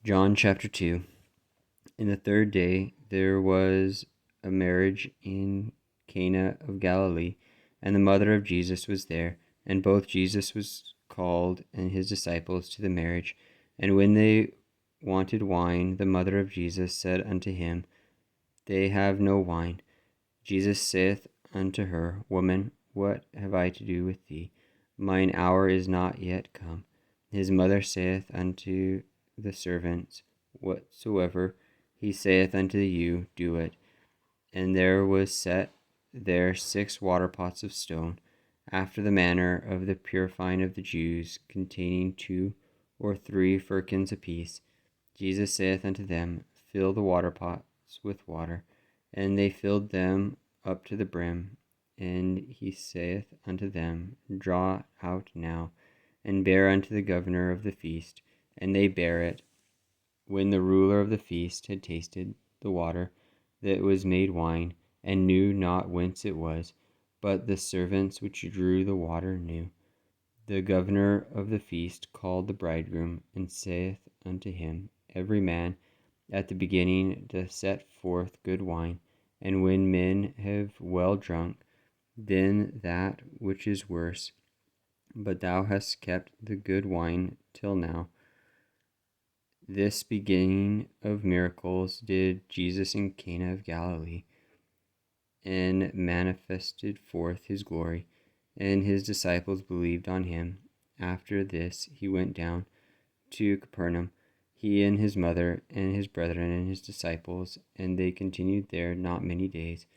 John chapter 2. In the third day there was a marriage in Cana of Galilee, and the mother of Jesus was there, and both Jesus was called and his disciples to the marriage. And when they wanted wine, the mother of Jesus said unto him, They have no wine. Jesus saith unto her, Woman, what have I to do with thee? Mine hour is not yet come. His mother saith unto the servants, Whatsoever he saith unto you, do it. And there was set there 6 water pots of stone, after the manner of the purifying of the Jews, containing 2 or 3 firkins apiece. Jesus saith unto them, Fill the water pots with water. And they filled them up to the brim. And he saith unto them, Draw out now, and bear unto the governor of the feast. And they bare it. When the ruler of the feast had tasted the water that was made wine, and knew not whence it was, but the servants which drew the water knew, the governor of the feast called the bridegroom, and saith unto him, Every man at the beginning doth set forth good wine, and when men have well drunk, then that which is worse. But thou hast kept the good wine till now. This beginning of miracles did Jesus in Cana of Galilee, and manifested forth his glory, and his disciples believed on him. After this he went down to Capernaum, he and his mother, and his brethren, and his disciples, and they continued there not many days.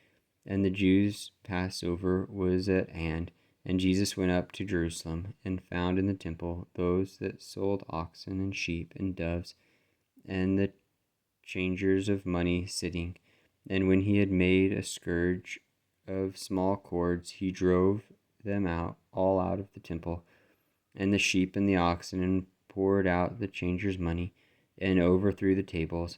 And the Jews' Passover was at hand, and Jesus went up to Jerusalem, and found in the temple those that sold oxen and sheep and doves, and the changers of money sitting. And when he had made a scourge of small cords, he drove them all out of the temple, and the sheep and the oxen, and poured out the changers' money, and overthrew the tables,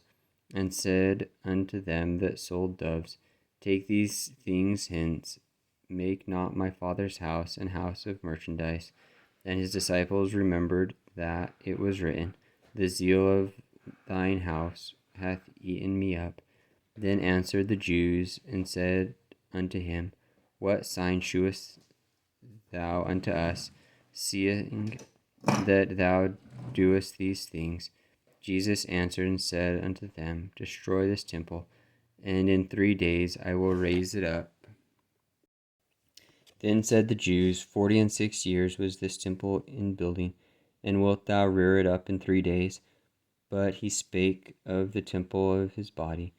and said unto them that sold doves, Take these things hence, make not my Father's house an house of merchandise. And his disciples remembered that it was written, The zeal of thine house hath eaten me up. Then answered the Jews, and said unto him, What sign shewest thou unto us, seeing that thou doest these things? Jesus answered and said unto them, Destroy this temple, and in 3 days I will raise it up. Then said the Jews, 46 years was this temple in building, and wilt thou rear it up in 3 days? But he spake of the temple of his body.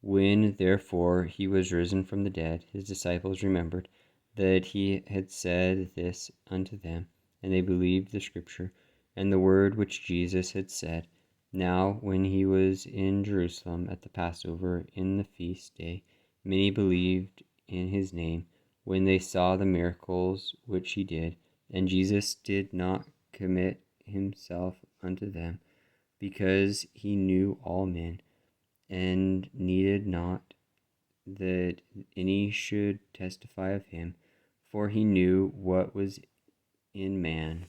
When therefore he was risen from the dead, his disciples remembered that he had said this unto them, and they believed the scripture, and the word which Jesus had said. Now when he was in Jerusalem at the Passover in the feast day, many believed in his name, when they saw the miracles which he did. And Jesus did not commit himself unto them, because he knew all men, and needed not that any should testify of him, for he knew what was in man.